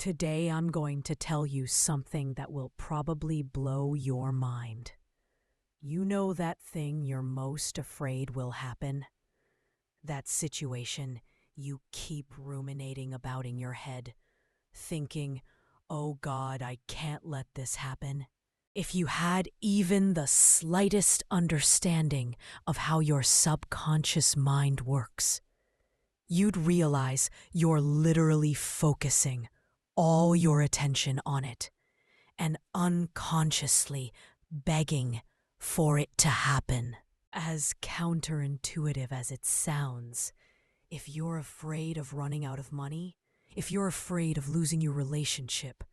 Today I'm going to tell you something that will probably blow your mind. You know that thing you're most afraid will happen? That situation you keep ruminating about in your head, thinking, oh God, I can't let this happen. If you had even the slightest understanding of how your subconscious mind works, you'd realize you're literally focusing all your attention on it and unconsciously begging for it to happen. As counterintuitive as it sounds, if you're afraid of running out of money, if you're afraid of losing your relationship,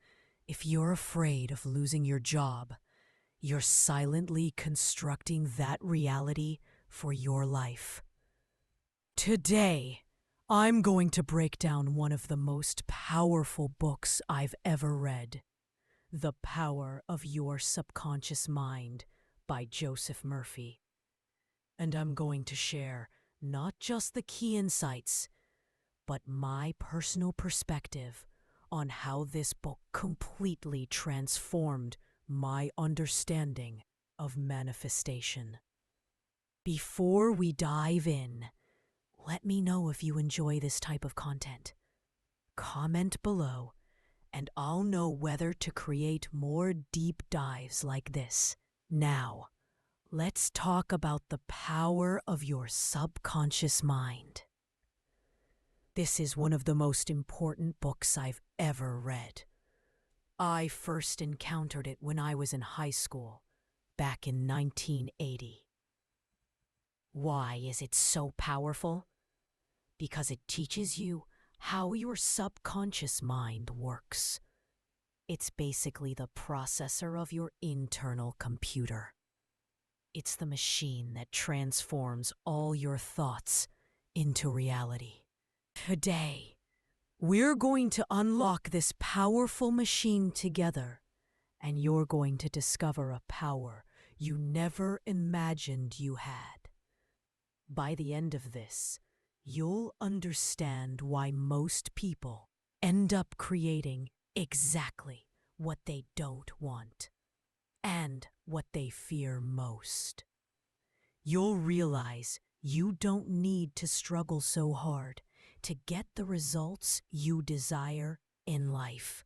if you're afraid of losing your job, you're silently constructing that reality for your life. Today, I'm going to break down one of the most powerful books I've ever read, The Power of Your Subconscious Mind by Joseph Murphy. And I'm going to share not just the key insights, but my personal perspective on how this book completely transformed my understanding of manifestation. Before we dive in, let me know if you enjoy this type of content. Comment below, and I'll know whether to create more deep dives like this. Now, let's talk about the power of your subconscious mind. This is one of the most important books I've ever read. I first encountered it when I was in high school, back in 1980. Why is it so powerful? Because it teaches you how your subconscious mind works. It's basically the processor of your internal computer. It's the machine that transforms all your thoughts into reality. Today, we're going to unlock this powerful machine together, and you're going to discover a power you never imagined you had. By the end of this, you'll understand why most people end up creating exactly what they don't want and what they fear most. You'll realize you don't need to struggle so hard to get the results you desire in life.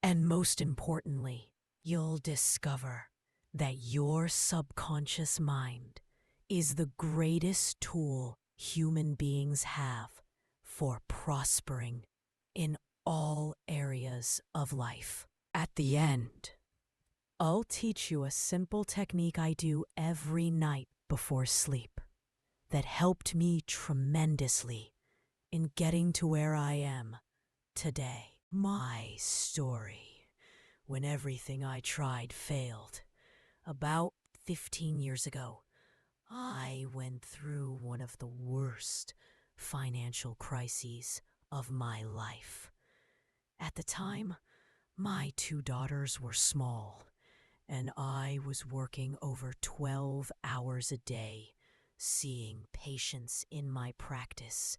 And most importantly, you'll discover that your subconscious mind is the greatest tool human beings have for prospering in all areas of life. At the end, I'll teach you a simple technique I do every night before sleep that helped me tremendously in getting to where I am today. My story, when everything I tried failed. About 15 years ago, I went through one of the worst financial crises of my life. At the time, my 2 daughters were small, and I was working over 12 hours a day, seeing patients in my practice,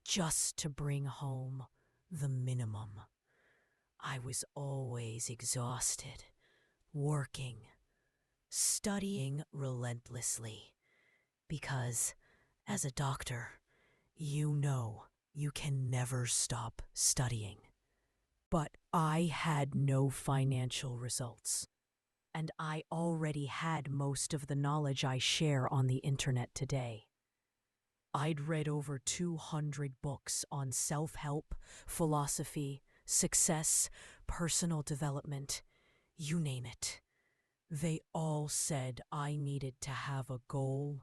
just to bring home the minimum. I was always exhausted, working, studying relentlessly. Because, as a doctor, you know you can never stop studying. But I had no financial results, and I already had most of the knowledge I share on the internet today. I'd read over 200 books on self-help, philosophy, success, personal development, you name it. They all said I needed to have a goal,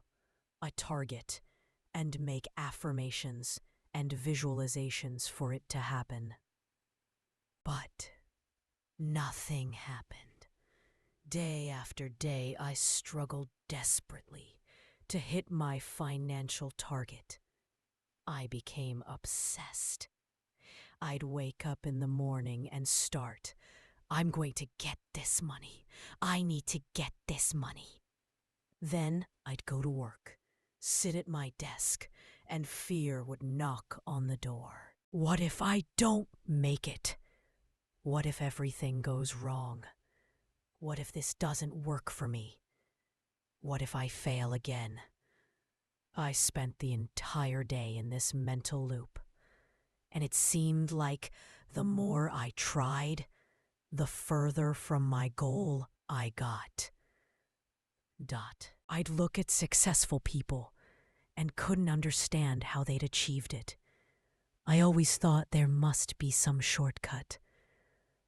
a target, and make affirmations and visualizations for it to happen. But nothing happened. Day after day, I struggled desperately to hit my financial target. I became obsessed. I'd wake up in the morning and start, I'm going to get this money. I need to get this money. Then I'd go to work, sit at my desk, and fear would knock on the door. What if I don't make it? What if everything goes wrong? What if this doesn't work for me? What if I fail again? I spent the entire day in this mental loop, and it seemed like the more I tried, the further from my goal I got. I'd look at successful people and couldn't understand how they'd achieved it. I always thought there must be some shortcut,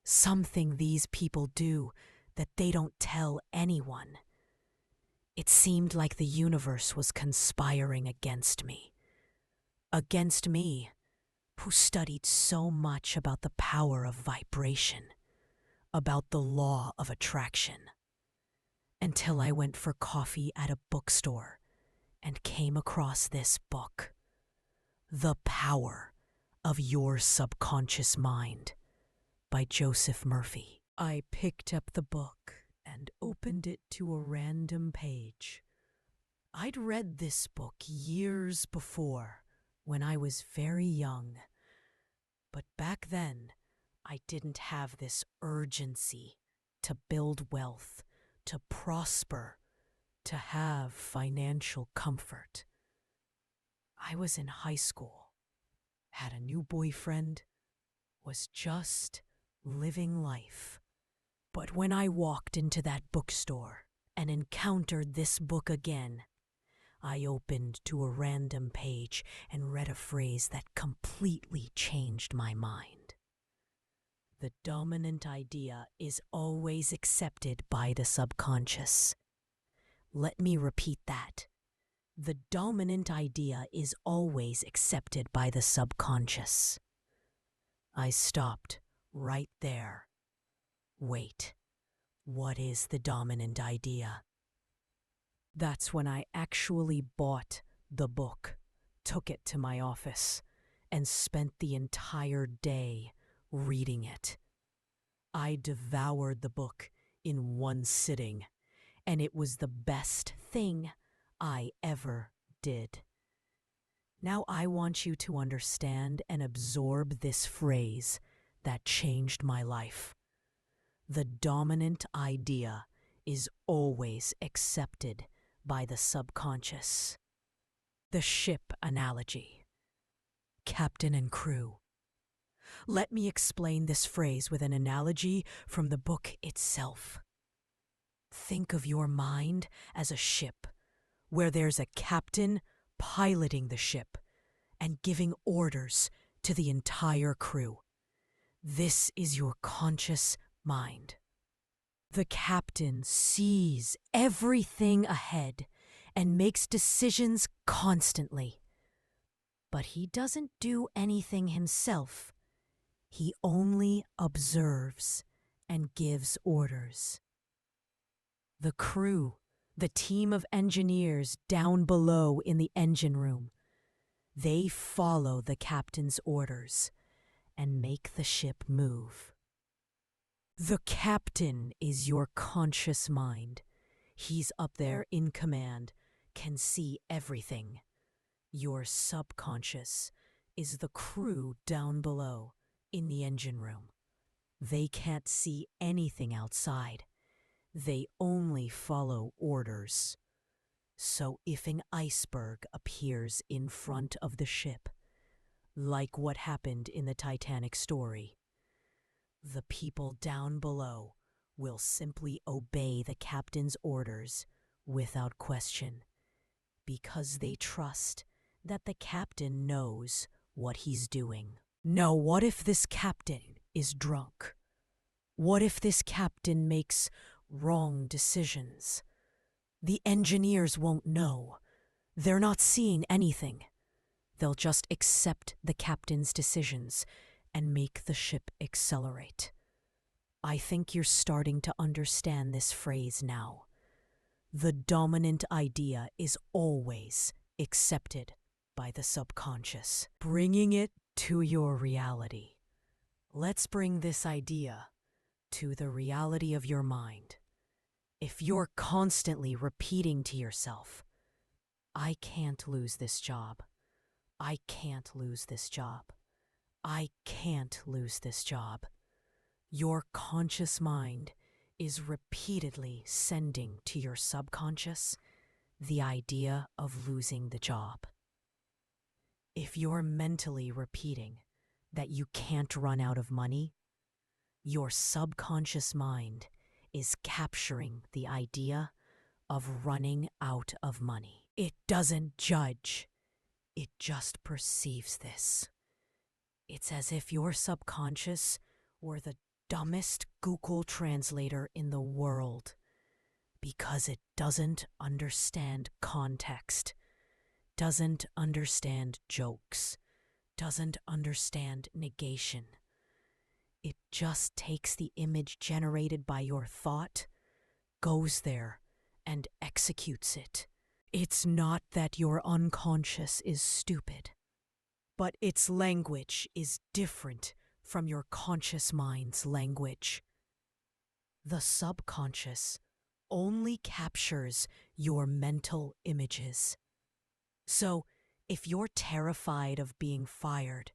something these people do that they don't tell anyone. It seemed like the universe was conspiring against me. Against me, who studied so much about the power of vibration, about the law of attraction. Until I went for coffee at a bookstore and came across this book, The Power of Your Subconscious Mind by Joseph Murphy. I picked up the book and opened it to a random page. I'd read this book years before, when I was very young. But back then, I didn't have this urgency to build wealth, to prosper, to have financial comfort. I was in high school, had a new boyfriend, was just living life. But when I walked into that bookstore and encountered this book again, I opened to a random page and read a phrase that completely changed my mind. The dominant idea is always accepted by the subconscious. Let me repeat that. The dominant idea is always accepted by the subconscious. I stopped right there. Wait, what is the dominant idea? That's when I actually bought the book, took it to my office, and spent the entire day reading it. I devoured the book in one sitting, and it was the best thing I ever did. Now I want you to understand and absorb this phrase that changed my life. The dominant idea is always accepted by the subconscious. The ship analogy. Captain and crew. Let me explain this phrase with an analogy from the book itself. Think of your mind as a ship, where there's a captain piloting the ship and giving orders to the entire crew. This is your conscious mind. The captain sees everything ahead and makes decisions constantly. But he doesn't do anything himself. He only observes and gives orders. The crew, the team of engineers down below in the engine room, they follow the captain's orders and make the ship move. The captain is your conscious mind. He's up there in command, can see everything. Your subconscious is the crew down below in the engine room. They can't see anything outside. They only follow orders. So if an iceberg appears in front of the ship, like what happened in the Titanic story, the people down below will simply obey the captain's orders without question, because they trust that the captain knows what he's doing. Now, what if this captain is drunk? What if this captain makes wrong decisions? The engineers won't know. They're not seeing anything. They'll just accept the captain's decisions and make the ship accelerate. I think you're starting to understand this phrase now. The dominant idea is always accepted by the subconscious. Bringing it to your reality. Let's bring this idea to the reality of your mind. If you're constantly repeating to yourself, I can't lose this job. I can't lose this job. I can't lose this job. Your conscious mind is repeatedly sending to your subconscious the idea of losing the job. If you're mentally repeating that you can't run out of money, your subconscious mind is capturing the idea of running out of money. It doesn't judge, it just perceives this. It's as if your subconscious were the dumbest Google translator in the world because it doesn't understand context, doesn't understand jokes, doesn't understand negation. It just takes the image generated by your thought, goes there, and executes it. It's not that your unconscious is stupid, but its language is different from your conscious mind's language. The subconscious only captures your mental images. So, if you're terrified of being fired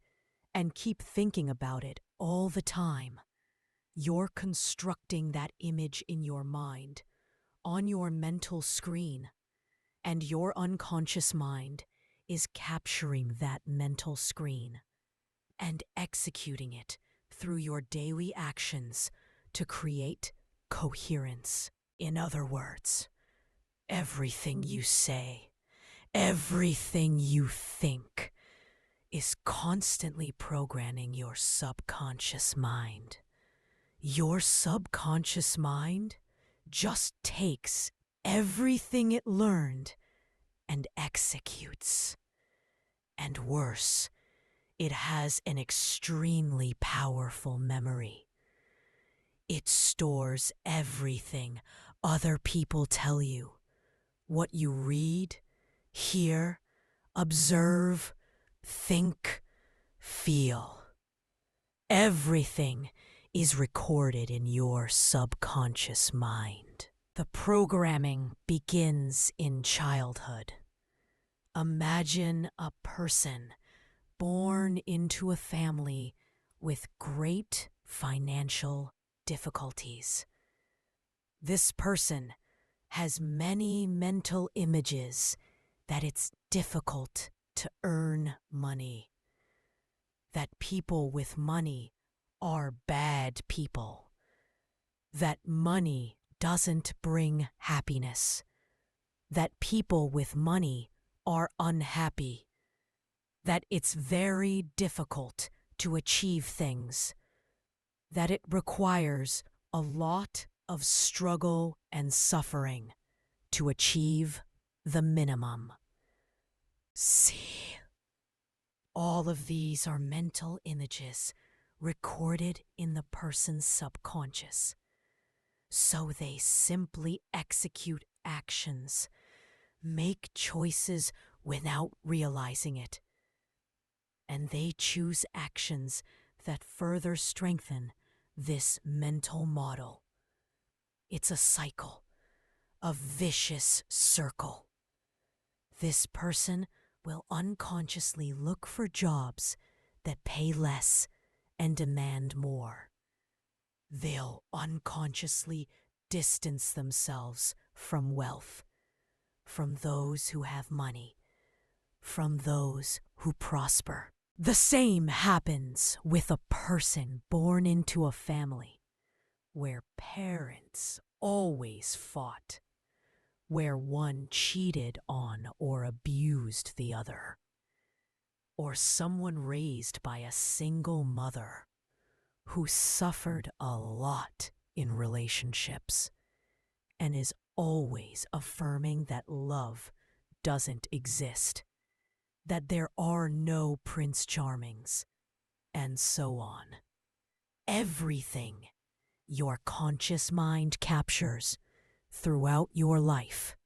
and keep thinking about it all the time, you're constructing that image in your mind, on your mental screen, and your unconscious mind is capturing that mental screen and executing it through your daily actions to create coherence. In other words, everything you say, everything you think is constantly programming your subconscious mind. Your subconscious mind just takes everything it learned and executes. And worse, it has an extremely powerful memory. It stores everything other people tell you, what you read, hear, observe, think, feel. Everything is recorded in your subconscious mind. The programming begins in childhood. Imagine a person born into a family with great financial difficulties. This person has many mental images that it's difficult to earn money, that people with money are bad people, that money doesn't bring happiness, that people with money are unhappy, that it's very difficult to achieve things, that it requires a lot of struggle and suffering to achieve the minimum. See, all of these are mental images recorded in the person's subconscious. So they simply execute actions, make choices without realizing it. And they choose actions that further strengthen this mental model. It's a cycle, a vicious circle. This person will unconsciously look for jobs that pay less and demand more. They'll unconsciously distance themselves from wealth, from those who have money, from those who prosper. The same happens with a person born into a family where parents always fought, where one cheated on or abused the other, or someone raised by a single mother who suffered a lot in relationships and is always affirming that love doesn't exist, that there are no Prince Charmings, and so on. Everything your conscious mind captures throughout your life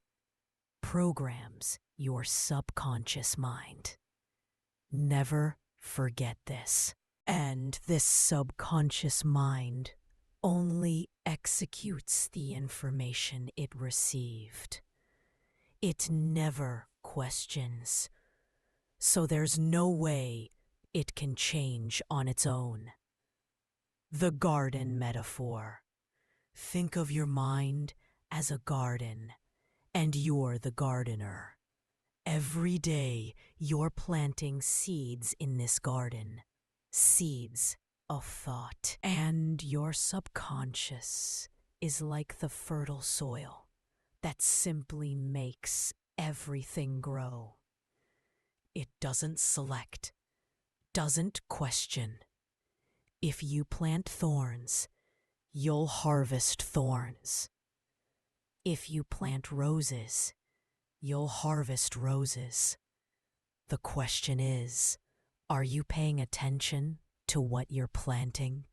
programs your subconscious mind. Never forget this. And this subconscious mind only executes the information it received. It never questions, so there's no way it can change on its own. The garden metaphor. Think of your mind as a garden, and you're the gardener. Every day, you're planting seeds in this garden. Seeds of thought. And your subconscious is like the fertile soil that simply makes everything grow. It doesn't select, doesn't question. If you plant thorns, you'll harvest thorns. If you plant roses, you'll harvest roses. The question is, are you paying attention to what you're planting?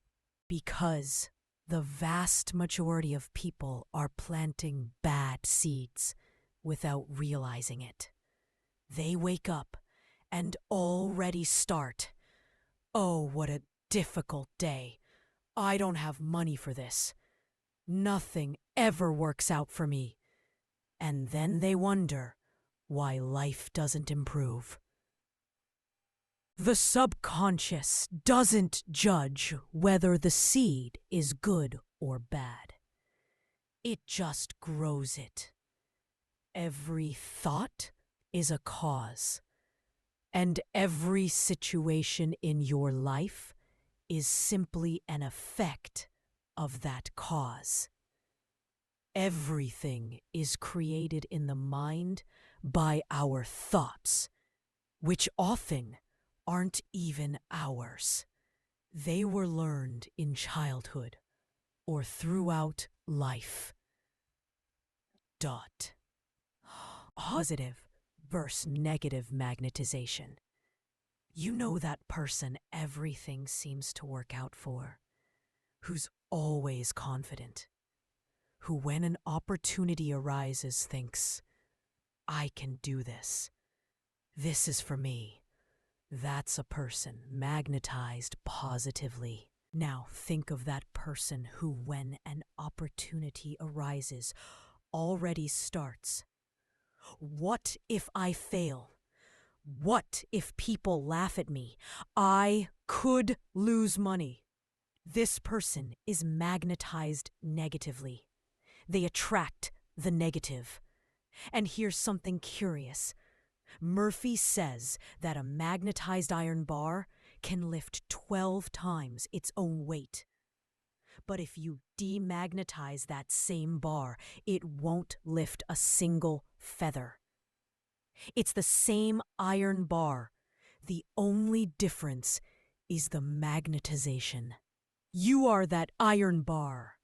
Because the vast majority of people are planting bad seeds without realizing it. They wake up and already start, "Oh, what a difficult day. I don't have money for this. Nothing ever works out for me." And then they wonder why life doesn't improve. The subconscious doesn't judge whether the seed is good or bad. It just grows it. Every thought is a cause, and every situation in your life is simply an effect of that cause. Everything is created in the mind by our thoughts, which often aren't even ours. They were learned in childhood or throughout life. Positive versus negative magnetization. You know that person everything seems to work out for, who's always confident, who when an opportunity arises thinks, "I can do this. This is for me." That's a person magnetized positively. Now think of that person who, when an opportunity arises, already starts, "What if I fail? What if people laugh at me? I could lose money." This person is magnetized negatively. They attract the negative. And here's something curious. Murphy says that a magnetized iron bar can lift 12 times its own weight. But if you demagnetize that same bar, it won't lift a single feather. It's the same iron bar. The only difference is the magnetization. You are that iron bar.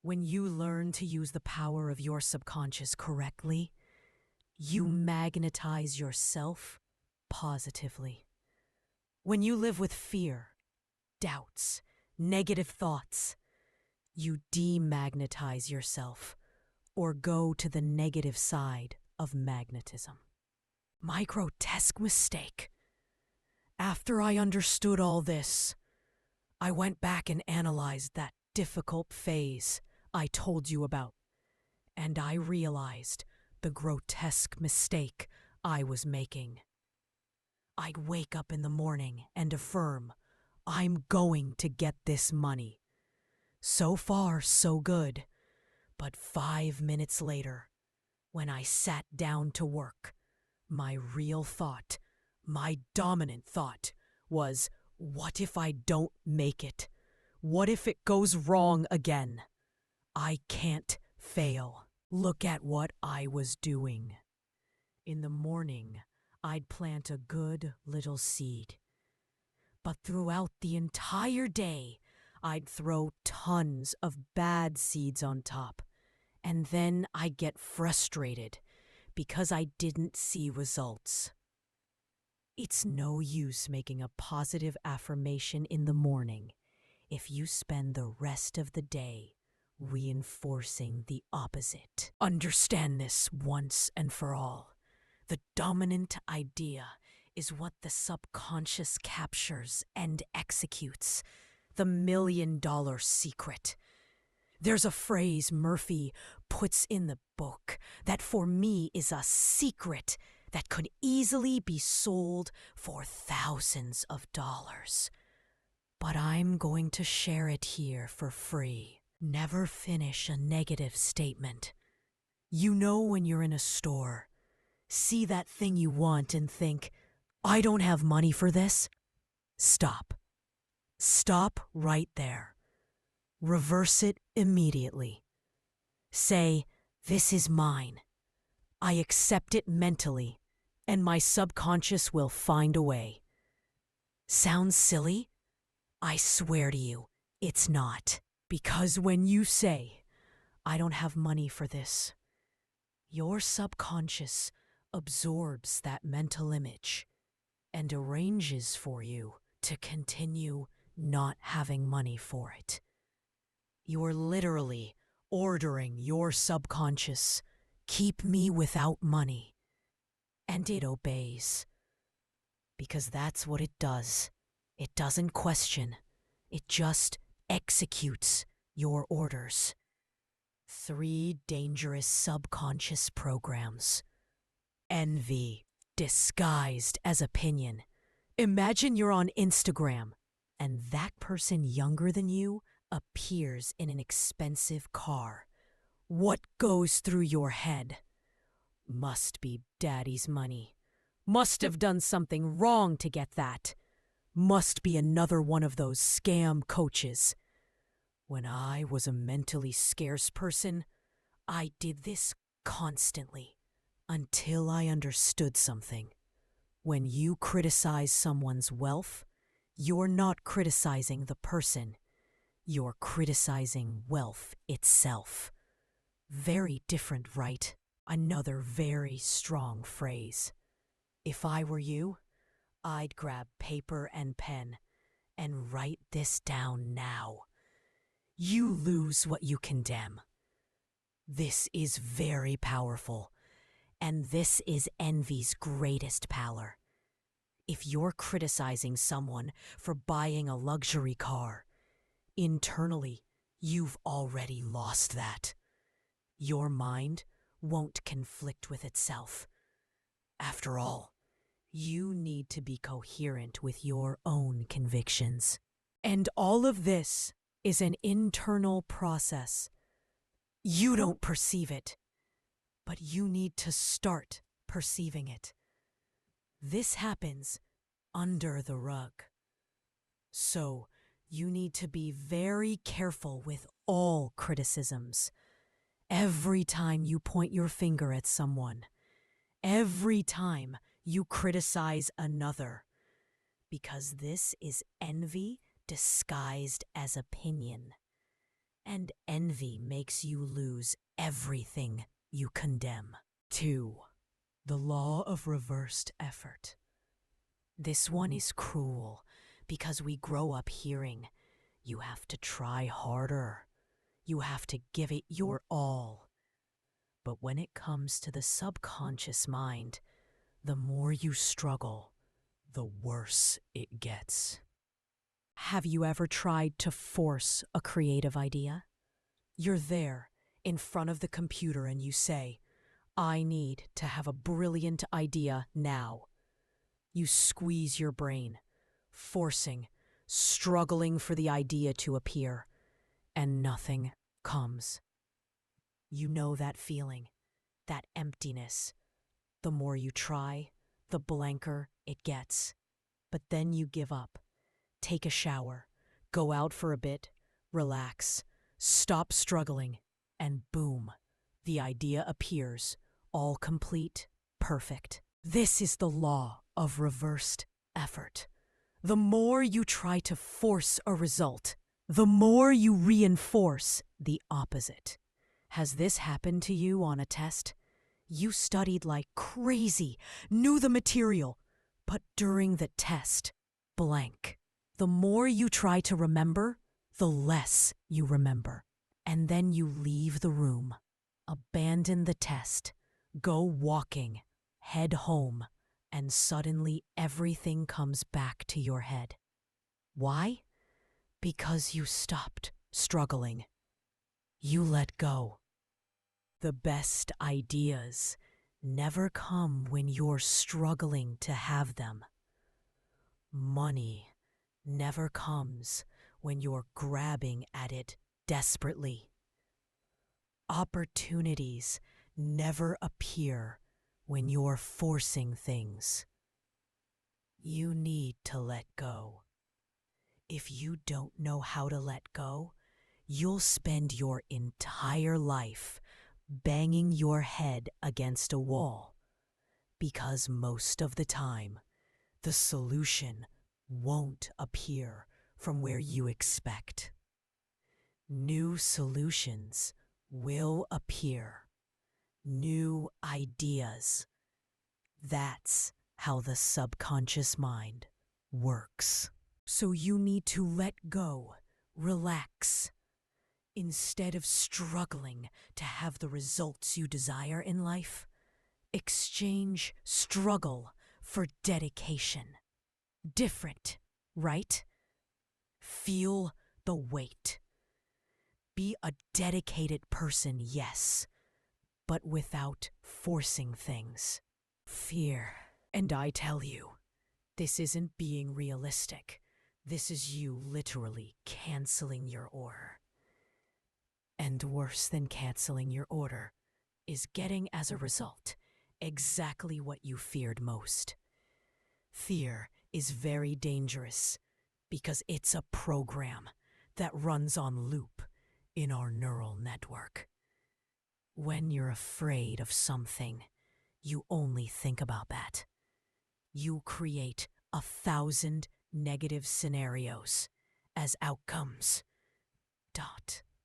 When you learn to use the power of your subconscious correctly, you magnetize yourself positively. When you live with fear, doubts, negative thoughts, you demagnetize yourself or go to the negative side of magnetism. My grotesque mistake. After I understood all this, I went back and analyzed that difficult phase I told you about, and I realized the grotesque mistake I was making. I'd wake up in the morning and affirm, "I'm going to get this money." So far, so good. But 5 minutes later, when I sat down to work, my real thought, my dominant thought, was, "What if I don't make it? What if it goes wrong again? I can't fail." Look at what I was doing. In the morning, I'd plant a good little seed. But throughout the entire day, I'd throw tons of bad seeds on top. And then I'd get frustrated because I didn't see results. It's no use making a positive affirmation in the morning if you spend the rest of the day reinforcing the opposite. Understand this once and for all. The dominant idea is what the subconscious captures and executes. The $1,000,000 secret. There's a phrase Murphy puts in the book that for me is a secret that could easily be sold for thousands of dollars. but I'm going to share it here for free. Never finish a negative statement. You know when you're in a store, see that thing you want and think, I don't have money for this? Stop. Stop right there. Reverse it immediately. Say, this is mine. I accept it mentally, and my subconscious will find a way. Sounds silly? I swear to you, it's not. Because when you say, I don't have money for this, your subconscious absorbs that mental image and arranges for you to continue not having money for it. You're literally ordering your subconscious, keep me without money. And it obeys. Because that's what it does. It doesn't question. It just executes your orders. 3 dangerous subconscious programs. Envy, disguised as opinion. Imagine you're on Instagram, and that person younger than you appears in an expensive car. What goes through your head? Must be daddy's money. Must have done something wrong to get that. Must be another one of those scam coaches. When I was a mentally scarce person, I did this constantly until I understood something. When you criticize someone's wealth, you're not criticizing the person. You're criticizing wealth itself. Very different, right? Another very strong phrase. If I were you, I'd grab paper and pen and write this down now. You lose what you condemn. This is very powerful, and this is envy's greatest power. If you're criticizing someone for buying a luxury car, internally, you've already lost that. Your mind won't conflict with itself. After all, you need to be coherent with your own convictions. And all of this is an internal process. You don't perceive it, but you need to start perceiving it. This happens under the rug. So, you need to be very careful with all criticisms. Every time you point your finger at someone, every time you criticize another, because this is envy disguised as opinion. And envy makes you lose everything you condemn. 2. The law of reversed effort. This one is cruel because we grow up hearing, you have to try harder. You have to give it your all. But when it comes to the subconscious mind, the more you struggle, the worse it gets. Have you ever tried to force a creative idea? You're there in front of the computer and you say, I need to have a brilliant idea now. You squeeze your brain, forcing, struggling for the idea to appear, and nothing comes. You know that feeling, that emptiness. The more you try, the blanker it gets. But then you give up. Take a shower, go out for a bit, relax, stop struggling, and boom, the idea appears, all complete, perfect. This is the law of reversed effort. The more you try to force a result, the more you reinforce the opposite. Has this happened to you on a test? You studied like crazy, knew the material, but during the test, blank. The more you try to remember, the less you remember. And then you leave the room, abandon the test, go walking, head home, and suddenly everything comes back to your head. Why? Because you stopped struggling. You let go. The best ideas never come when you're struggling to have them. Money never comes when you're grabbing at it desperately. Opportunities never appear when you're forcing things. You need to let go. If you don't know how to let go, you'll spend your entire life banging your head against a wall, because most of the time, the solution won't appear from where you expect. New solutions will appear. New ideas. That's how the subconscious mind works. So you need to let go, relax. Instead of struggling to have the results you desire in life, exchange struggle for dedication. Different, right? Feel the weight. Be a dedicated person, yes, but without forcing things. Fear. And I tell you, this isn't being realistic. This is you literally canceling your order. And worse than canceling your order is getting as a result exactly what you feared most. Fear is very dangerous because it's a program that runs on loop in our neural network. When you're afraid of something, you only think about that. You create 1,000 negative scenarios as outcomes.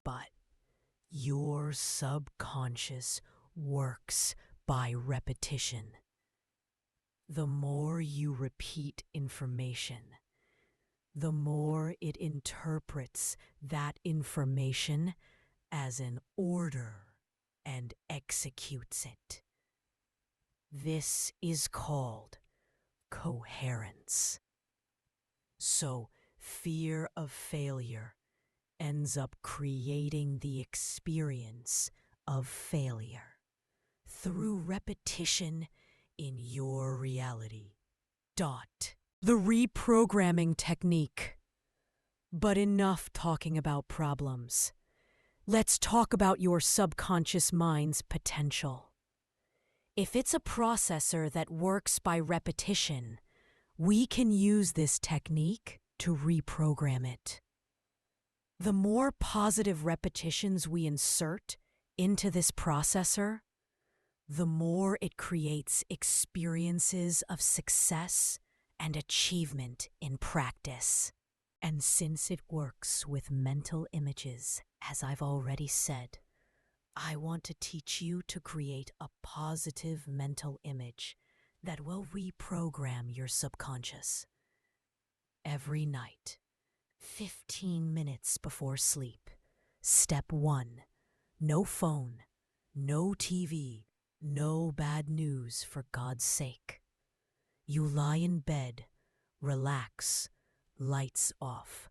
But your subconscious works by repetition. The more you repeat information, the more it interprets that information as an order and executes it. This is called coherence. So, fear of failure ends up creating the experience of failure through repetition in your reality. The reprogramming technique. But enough talking about problems. Let's talk about your subconscious mind's potential. If it's a processor that works by repetition, we can use this technique to reprogram it. The more positive repetitions we insert into this processor, the more it creates experiences of success and achievement in practice. And since it works with mental images, as I've already said, I want to teach you to create a positive mental image that will reprogram your subconscious. Every night, 15 minutes before sleep. Step 1. No phone, no TV, no bad news, for God's sake. You lie in bed, relax, lights off.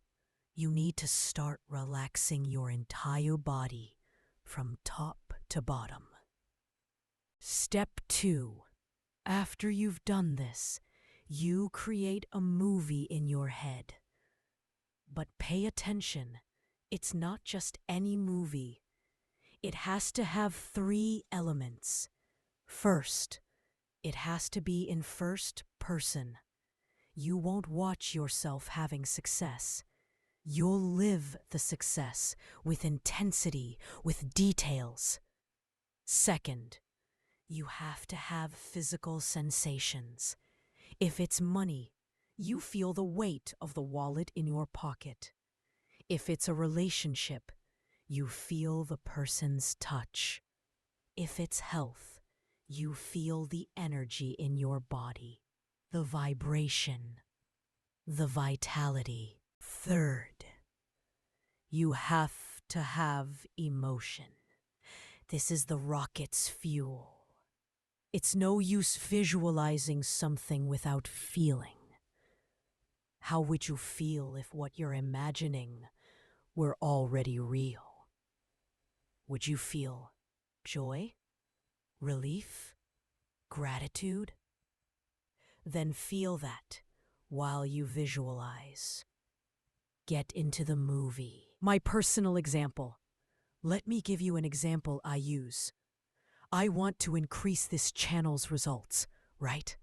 You need to start relaxing your entire body from top to bottom. Step 2. After you've done this, you create a movie in your head. But pay attention, it's not just any movie. It has to have 3 elements. First, it has to be in first person. You won't watch yourself having success. You'll live the success with intensity, with details. Second, you have to have physical sensations. If it's money, you feel the weight of the wallet in your pocket. If it's a relationship, you feel the person's touch. If it's health, you feel the energy in your body, the vibration, the vitality. Third, you have to have emotion. This is the rocket's fuel. It's no use visualizing something without feeling. How would you feel if what you're imagining were already real? Would you feel joy, relief, gratitude? Then feel that while you visualize. get into the movie. My personal example. Let me give you an example I use. I want to increase this channel's results, right?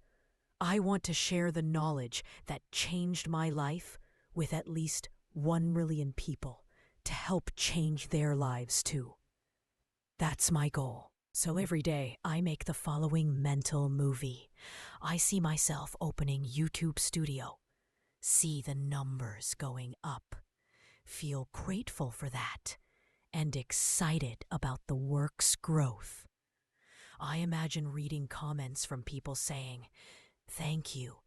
I want to share the knowledge that changed my life with at least 1 million people to help change their lives too. That's my goal. So every day I make the following mental movie. I see myself opening YouTube Studio, see the numbers going up, feel grateful for that, and excited about the work's growth. I imagine reading comments from people saying, "Thank you.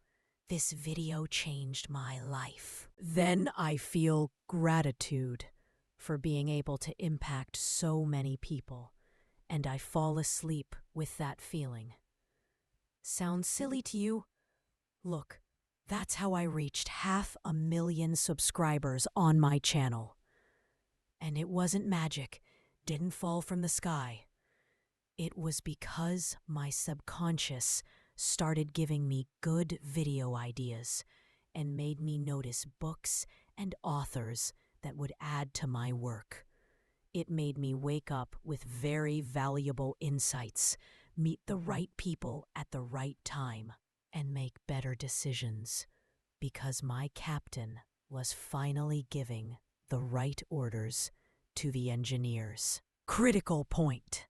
This video changed my life." Then I feel gratitude for being able to impact so many people, and I fall asleep with that feeling. Sounds silly to you? Look, that's how I reached 500,000 subscribers on my channel. And it wasn't magic, didn't fall from the sky. It was because my subconscious started giving me good video ideas and made me notice books and authors that would add to my work. It made me wake up with very valuable insights, meet the right people at the right time, and make better decisions because my captain was finally giving the right orders to the engineers. Critical point.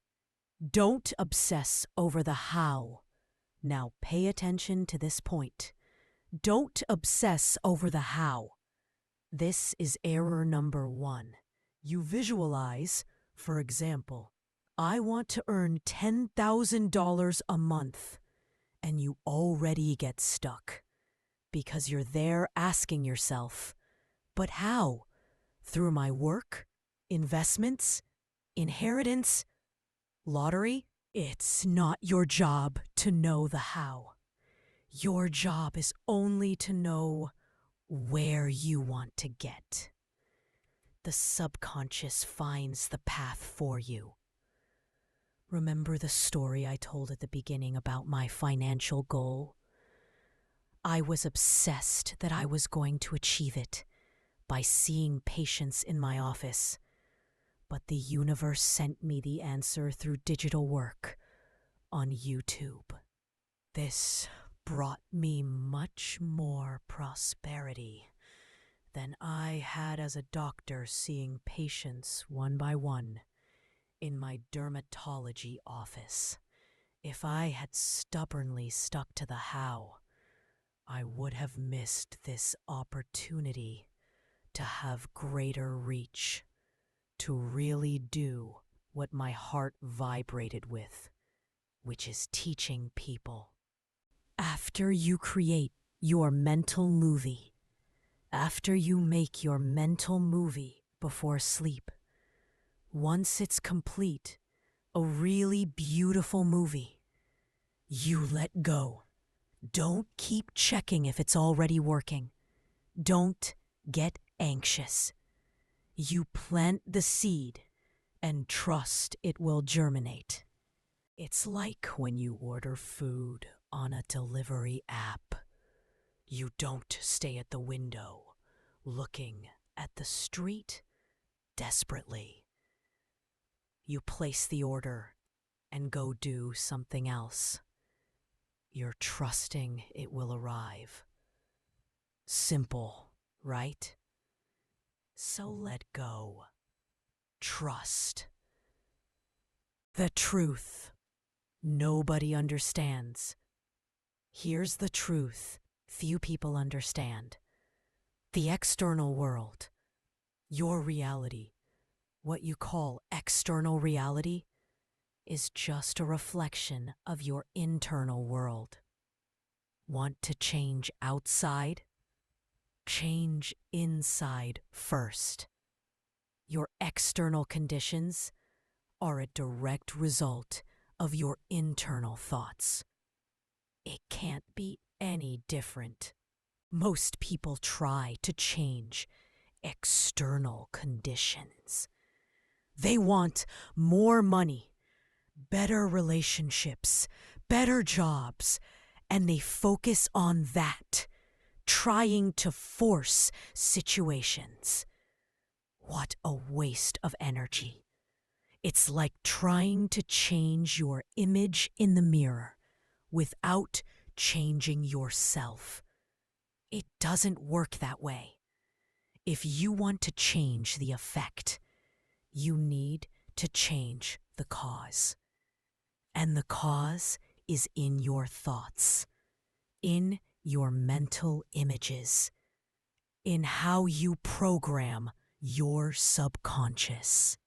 Don't obsess over the how. Now pay attention to this point. Don't obsess over the how. This is error number 1. You visualize, for example, I want to earn $10,000 a month, and you already get stuck because you're there asking yourself, but how? Through my work? Investments? Inheritance? Lottery? It's not your job to know the how. Your job is only to know where you want to get. The subconscious finds the path for you. Remember the story I told at the beginning about my financial goal? I was obsessed that I was going to achieve it by seeing patients in my office. But the universe sent me the answer through digital work on YouTube. This brought me much more prosperity than I had as a doctor seeing patients one by one in my dermatology office. If I had stubbornly stuck to the how, I would have missed this opportunity to have greater reach, to really do what my heart vibrated with, which is teaching people. After you create your mental movie, after you make your mental movie before sleep, once it's complete, a really beautiful movie, you let go. Don't keep checking if it's already working. Don't get anxious. You plant the seed and trust it will germinate. It's like when you order food on a delivery app. You don't stay at the window looking at the street desperately. You place the order and go do something else. You're trusting it will arrive. Simple, right? So let go. Trust. The truth. Nobody understands. Here's the truth few people understand. The external world, your reality, what you call external reality, is just a reflection of your internal world. Want to change outside? Change inside first. Your external conditions are a direct result of your internal thoughts. It can't be any different. Most people try to change external conditions. They want more money, better relationships, better jobs, and they focus on that, trying to force situations. What a waste of energy. It's like trying to change your image in the mirror without changing yourself. It doesn't work that way. If you want to change the effect, you need to change the cause. And the cause is in your thoughts, in your mental images, in how you program your subconscious.